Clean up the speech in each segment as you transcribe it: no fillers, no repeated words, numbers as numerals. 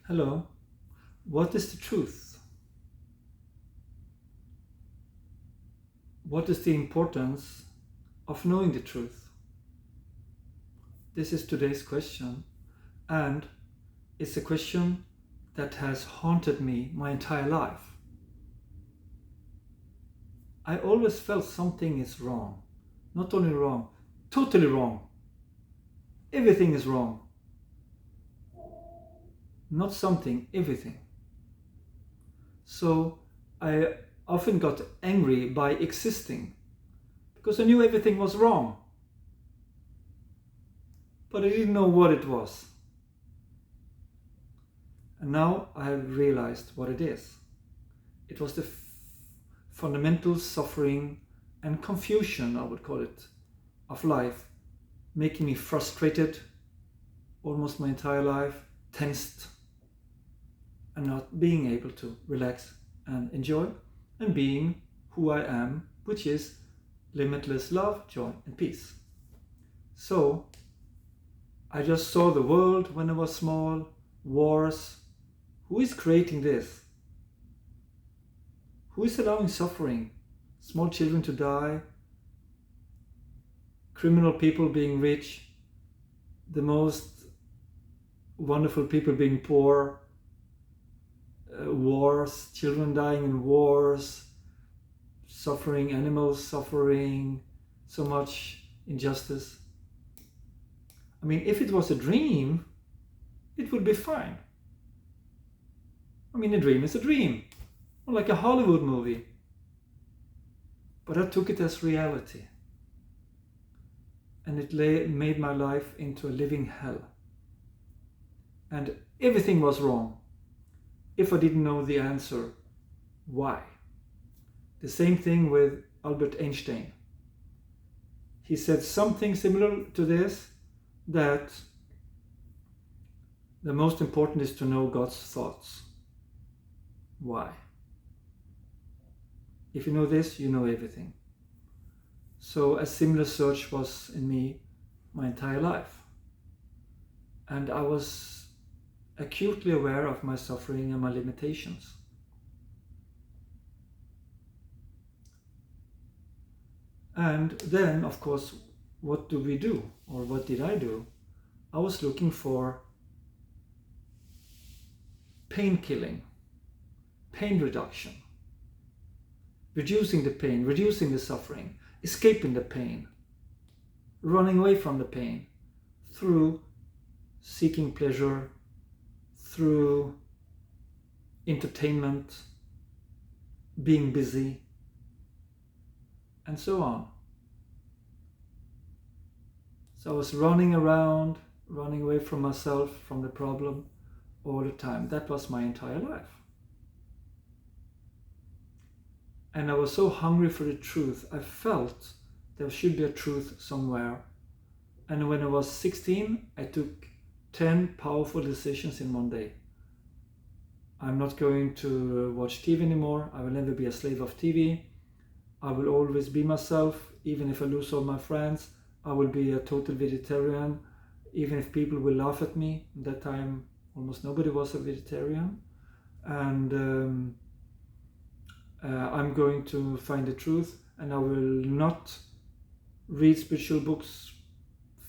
Hello, what is the truth? What is the importance of knowing the truth? This is today's question, and it's a question that has haunted me my entire life. I always felt something is wrong. Not only wrong, totally wrong. Everything is wrong. Not something, everything. So I often got angry by existing because I knew everything was wrong, but I didn't know what it was. And now I have realized what it is. It was the fundamental suffering and confusion, I would call it, of life, making me frustrated almost my entire life, tensed, and not being able to relax and enjoy, and being who I am, which is limitless love, joy, and peace. So I just saw the world when I was small, wars. Who is creating this? Who is allowing suffering? Small children to die, criminal people being rich, the most wonderful people being poor, wars, children dying in wars, suffering, animals suffering, so much injustice. I mean, if it was a dream, it would be fine. I mean, a dream is a dream, or like a Hollywood movie. But I took it as reality, and it made my life into a living hell. And everything was wrong if I didn't know the answer why. The same thing with Albert Einstein. He said something similar to this, that the most important is to know God's thoughts. Why? If you know this, you know everything. So a similar search was in me my entire life. And I was acutely aware of my suffering and my limitations. And then, of course, what do we do? Or what did I do? I was looking for pain killing, pain reduction, reducing the pain, reducing the suffering, escaping the pain, running away from the pain through seeking pleasure, through entertainment, being busy, and so on. So I was running around, running away from myself, from the problem all the time. That was my entire life. And I was so hungry for the truth. I felt there should be a truth somewhere. And when I was 16, I took 10 powerful decisions in one day. I'm not going to watch TV anymore. I will never be a slave of TV. I will always be myself, even if I lose all my friends. I will be a total vegetarian, even if people will laugh at me. At that time, almost nobody was a vegetarian. And I'm going to find the truth, and I will not read spiritual books,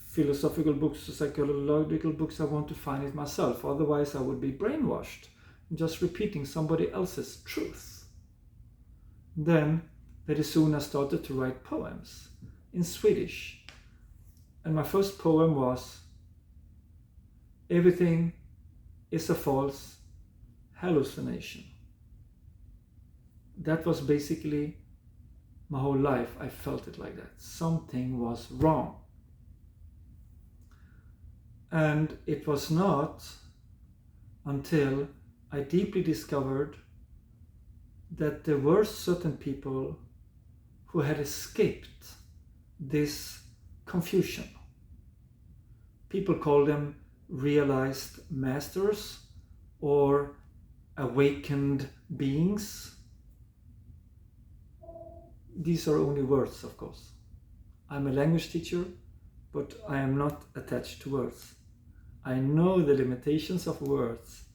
philosophical books, psychological books. I want to find it myself. Otherwise, I would be brainwashed, just repeating somebody else's truth. Then, very soon, I started to write poems in Swedish. And my first poem was, "Everything is a false hallucination." That was basically my whole life. I felt it like that. Something was wrong. And it was not until I deeply discovered that there were certain people who had escaped this confusion. People call them realized masters or awakened beings. These are only words, of course. I'm a language teacher, but I am not attached to words. I know the limitations of words,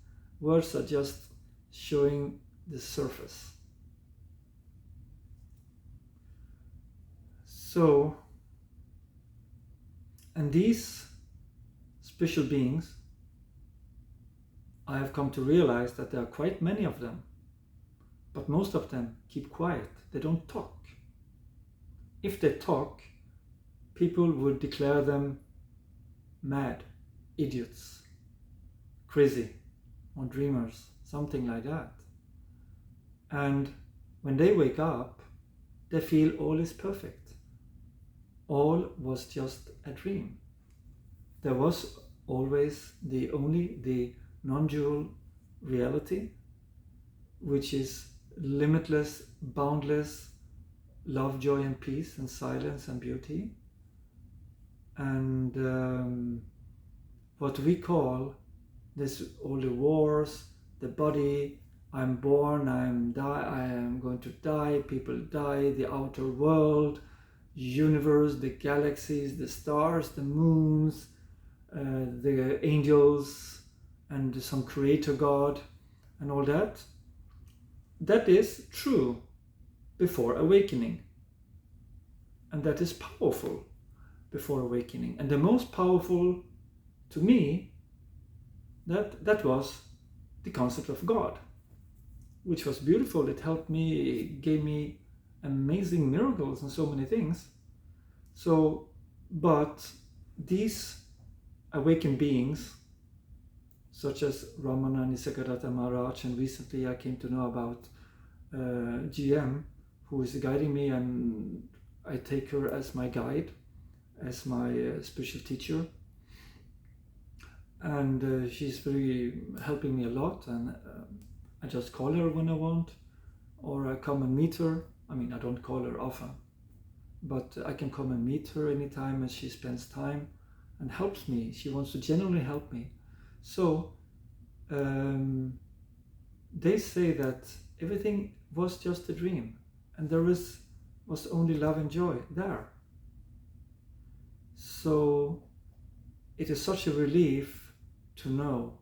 Words are just showing the surface. So, and these special beings, I have come to realize that there are quite many of them, but most of them keep quiet. They don't talk. If they talk, people would declare them mad, idiots, crazy, or dreamers, something like that. And when they wake up, they feel all is perfect. All was just a dream. There was always only the non-dual reality, which is limitless, boundless love, joy and peace and silence and beauty. And what we call this, all the wars, the body, I'm born, I am going to die, people die, the outer world, universe, the galaxies, the stars, the moons, the angels, and some creator God, and all that. That is true before awakening. And that is powerful before awakening. And the most powerful to me, that was the concept of God, which was beautiful. It helped me, gave me amazing miracles and so many things. So, but these awakened beings, such as Ramana Nisargadatta Maharaj, and recently I came to know about GM, who is guiding me, and I take her as my guide, as my spiritual teacher, and she's very helping me a lot, and I just call her when I want, or I come and meet her. I mean, I don't call her often, but I can come and meet her anytime, and she spends time and helps me. She wants to genuinely help me. So they say that everything was just a dream, and there was only love and joy there. So it is such a relief to know.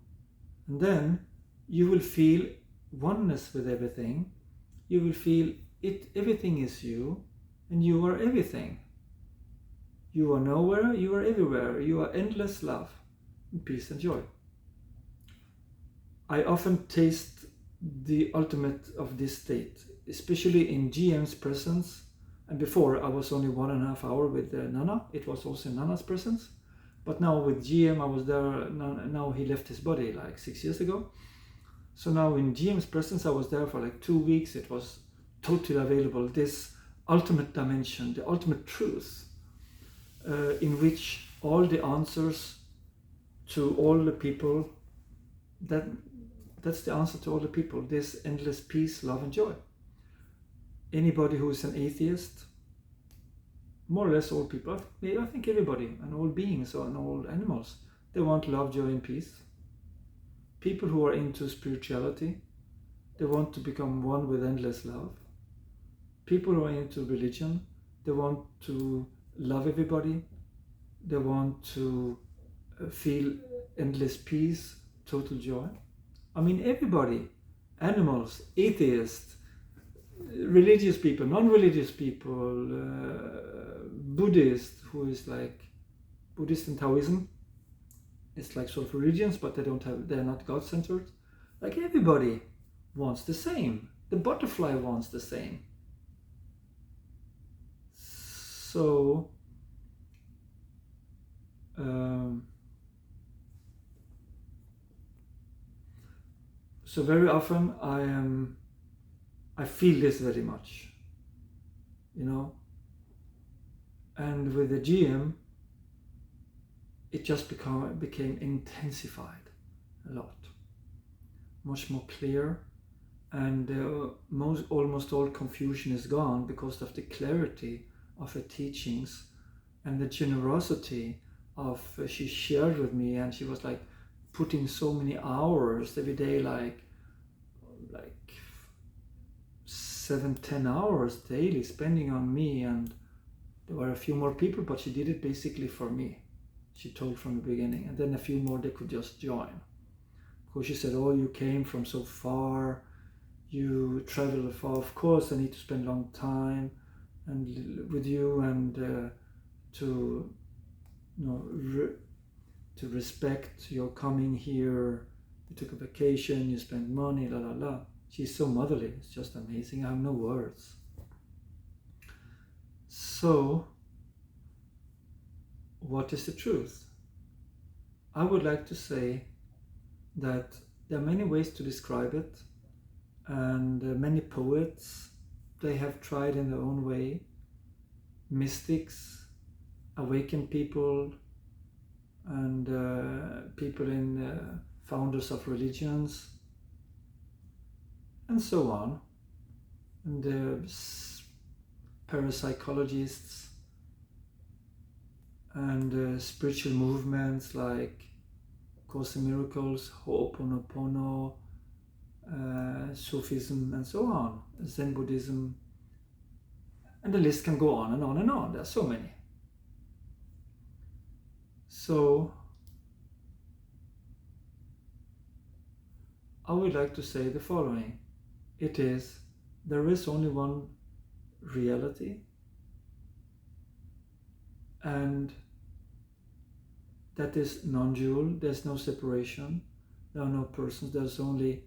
And then you will feel oneness with everything. You will feel everything is you, and you are everything. You are nowhere, you are everywhere. You are endless love, and peace and joy. I often taste the ultimate of this state, especially in GM's presence. And before, I was only 1.5 hours with Nana. It was also Nana's presence. But now with GM, I was there. Now he left his body like 6 years ago. So now in GM's presence, I was there for like 2 weeks. It was totally available. This ultimate dimension, the ultimate truth, in which all the answers to all the people, that's the answer to all the people, this endless peace, love and joy. Anybody who is an atheist, more or less all people, I think everybody, and all beings and all animals, they want love, joy and peace. People who are into spirituality, they want to become one with endless love. People who are into religion, they want to love everybody. They want to feel endless peace, total joy. I mean, everybody, animals, atheists, religious people, non-religious people, Buddhists, who is like Buddhist and Taoism. It's like sort of religions, but they're not God-centered. Like everybody wants the same. The butterfly wants the same. So, so very often I feel this very much, you know. And with the GM, it just became intensified a lot, much more clear, and almost all confusion is gone because of the clarity of her teachings and the generosity of she shared with me, and she was like putting so many hours every day, like 7-10 hours daily spending on me, and there were a few more people, but she did it basically for me. She told from the beginning, and then a few more they could just join, because she said, oh, you came from so far, you traveled far, of course I need to spend a long time and with you, and to to respect your coming here. You took a vacation, you spent money, la la la. She's so motherly, it's just amazing. I have no words. So, what is the truth? I would like to say that there are many ways to describe it, and many poets, they have tried in their own way. Mystics, awakened people, and people in founders of religions, and so on, and parapsychologists, and spiritual movements like Course in Miracles, Ho'oponopono, Sufism, and so on, Zen Buddhism, and the list can go on and on and on. There are so many. So I would like to say the following. There is only one reality, and that is non-dual. There's no separation, there are no persons, there's only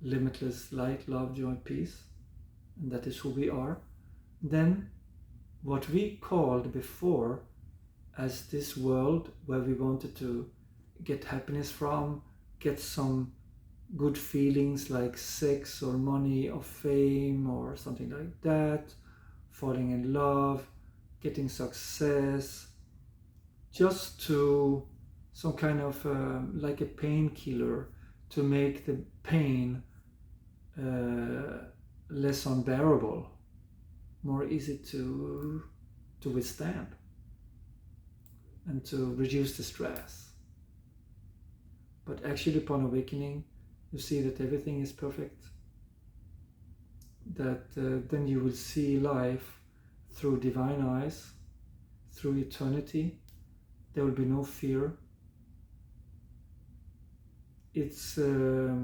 limitless light, love, joy, peace, and that is who we are. Then what we called before as this world where we wanted to get happiness from, get some good feelings like sex or money or fame or something like that, falling in love, getting success, just to some kind of like a painkiller to make the pain less unbearable, more easy to withstand, and to reduce the stress. But actually upon awakening, you see that everything is perfect, that then you will see life through divine eyes, through eternity. There will be no fear. It's, I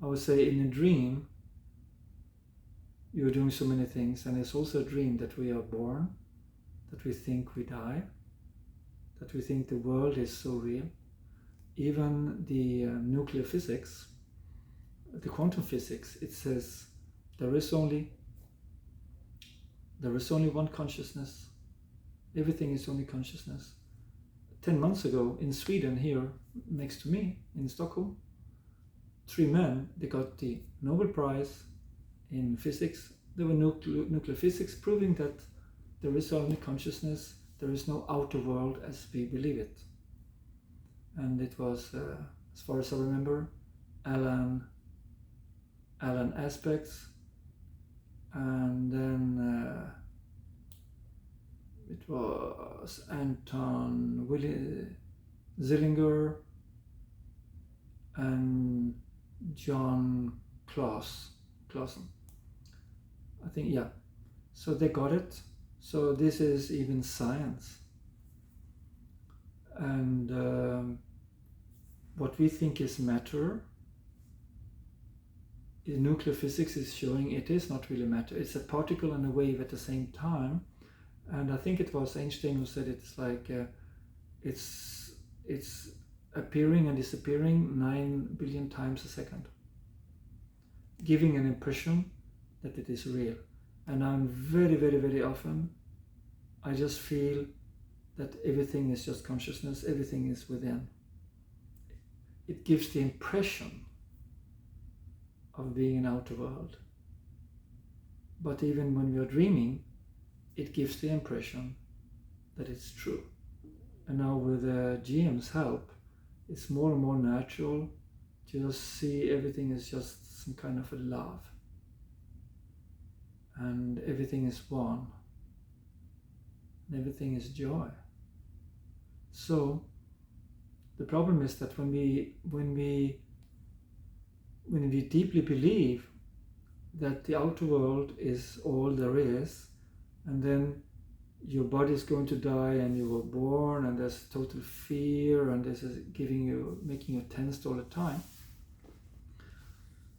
would say, in a dream, you're doing so many things, and it's also a dream that we are born, that we think we die, that we think the world is so real. Even the nuclear physics, the quantum physics, it says there is only one consciousness. Everything is only consciousness. 10 months ago in Sweden, here next to me in Stockholm, 3 men, they got the Nobel Prize in physics. They were nuclear physics, proving that there is only consciousness, there is no outer world as we believe it. And it was, as far as I remember, Alan Aspects, and then it was Anton Zillinger and John Clausen. I think, yeah. So they got it. So this is even science. And what we think is matter, in nuclear physics is showing it is not really matter. It's a particle and a wave at the same time. And I think it was Einstein who said it's like it's appearing and disappearing 9 billion times a second, giving an impression that it is real. And I'm very, very, very often, I just feel that everything is just consciousness, everything is within. It gives the impression of being an outer world. But even when we are dreaming, it gives the impression that it's true. And now with GM's help, it's more and more natural to just see everything is just some kind of a love. And everything is one. And everything is joy. So the problem is that when we deeply believe that the outer world is all there is, and then your body is going to die and you were born and there's total fear and this is making you tensed all the time,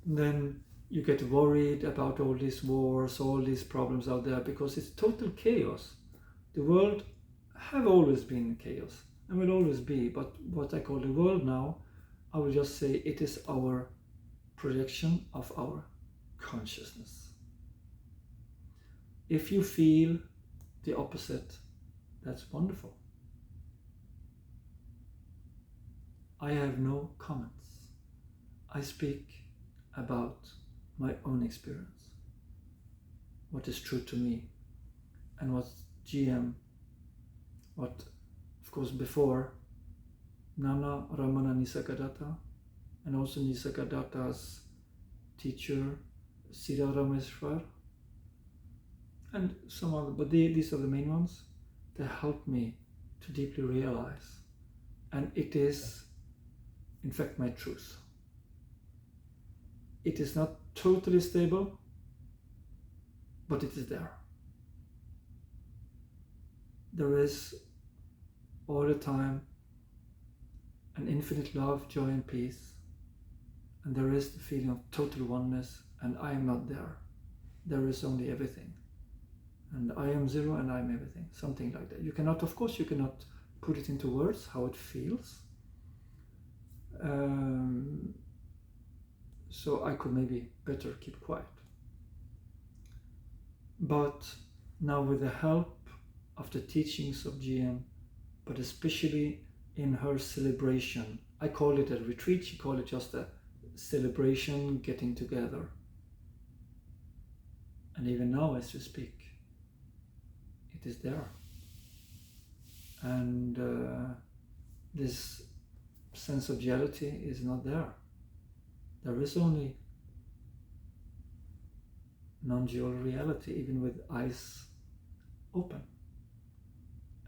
then you get worried about all these wars, all these problems out there, because it's total chaos. The world have always been chaos and will always be, but what I call the world now, I will just say it is our projection of our consciousness. If you feel the opposite, that's wonderful. I have no comments. I speak about my own experience, what is true to me, and what GM, what of course before Nana Ramana Nisargadatta, and also Nisargadatta's teacher Sira Rameshwar, and some other, but these are the main ones that helped me to deeply realize, and it is in fact my truth. It is not totally stable, but it is there. There is all the time an infinite love, joy and peace, and there is the feeling of total oneness, and I am not there. There is only everything, and I am zero and I am everything, something like that. You cannot, of course, you cannot put it into words how it feels. So I could maybe better keep quiet. But now with the help of the teachings of GM, but especially in her celebration, I call it a retreat, she called it just a celebration, getting together. And even now as we speak, it is there. And this sense of duality is not there. There is only non-dual reality, even with eyes open.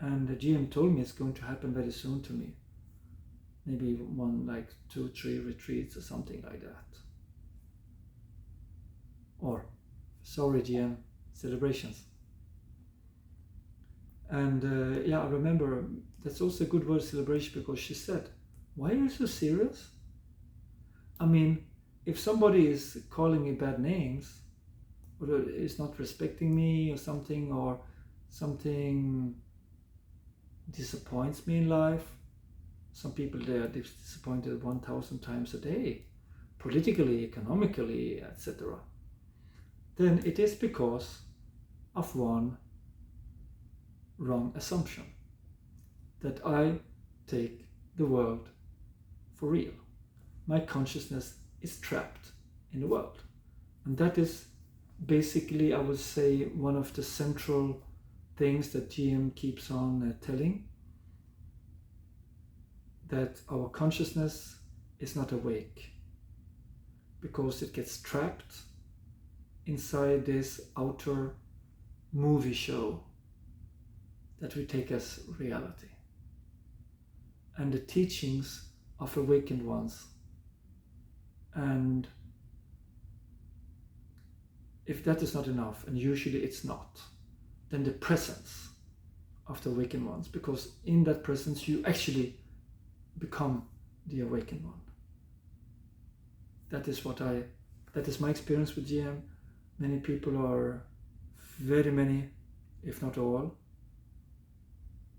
And the GM told me it's going to happen very soon to me. Maybe one, like 2-3 retreats or something like that. Or, sorry GM, celebrations. And yeah, I remember that's also a good word, celebration, because she said, why are you so serious? I mean, if somebody is calling me bad names, or is not respecting me or something disappoints me in life, some people they are disappointed 1,000 times a day, politically, economically, etc., then it is because of one wrong assumption, that I take the world for real. My consciousness is trapped in the world. And that is basically, I would say, one of the central things that GM keeps on telling, that our consciousness is not awake because it gets trapped inside this outer movie show that we take as reality. And the teachings of awakened ones, and if that is not enough, and usually it's not, then the presence of the awakened ones, because in that presence you actually become the awakened one. That is my experience with GM. Many people are, very many, if not all,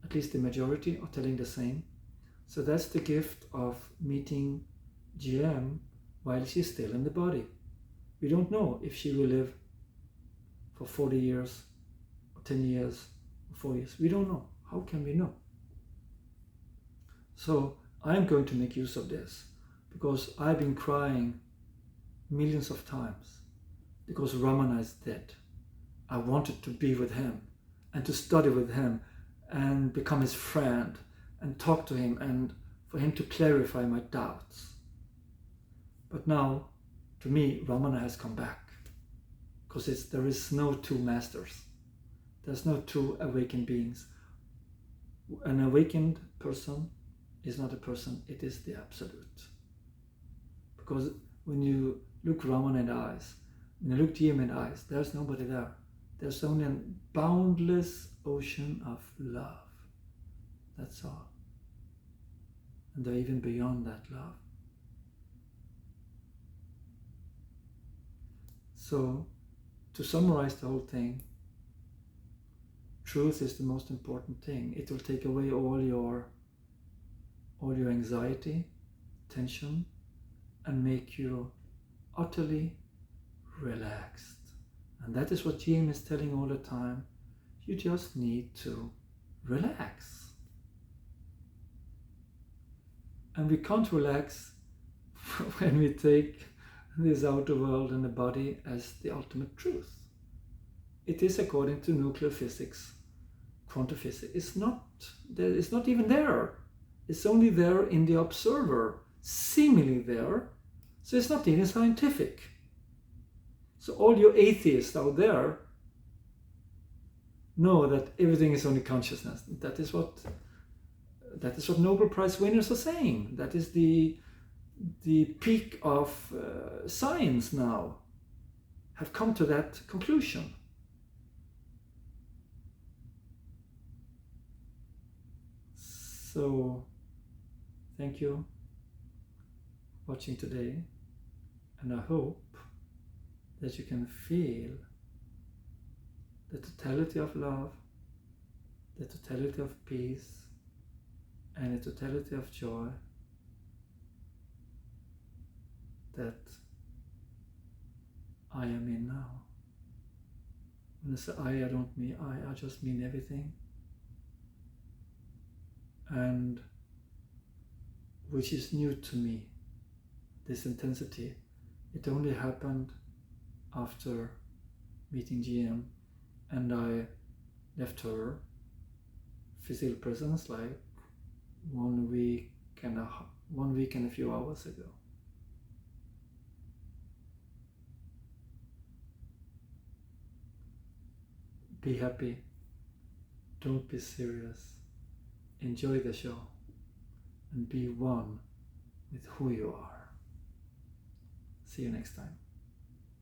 at least the majority, are telling the same. So that's the gift of meeting GM while she's still in the body. We don't know if she will live for 40 years, or 10 years, or 4 years. We don't know. How can we know? So I'm going to make use of this, because I've been crying millions of times because Ramana is dead. I wanted to be with him and to study with him and become his friend and talk to him and for him to clarify my doubts. But now, to me, Ramana has come back, because there is no two masters. There's no two awakened beings. An awakened person is not a person, it is the Absolute. Because when you look Ramana in the eyes, when you look GM in the eyes, there's nobody there. There's only a boundless, ocean of love. That's all. And they're even beyond that love. So, to summarize the whole thing, truth is the most important thing. It will take away all your anxiety, tension, and make you utterly relaxed. And that is what GM is telling all the time. You just need to relax. And we can't relax when we take this outer world and the body as the ultimate truth. It is according to nuclear physics, quantum physics. It's not even there. It's only there in the observer, seemingly there. So it's not even scientific. So all you atheists out there know that everything is only consciousness. That is what Nobel Prize winners are saying. That is the peak of science now, have come to that conclusion. So, thank you for watching today, and I hope that you can feel the totality of love, the totality of peace, and the totality of joy that I am in now. When I say I don't mean I just mean everything. And which is new to me, this intensity. It only happened after meeting GM, and I left her physical presence like 1 week and a few hours ago. Be happy, don't be serious, enjoy the show, and be one with who you are. See you next time.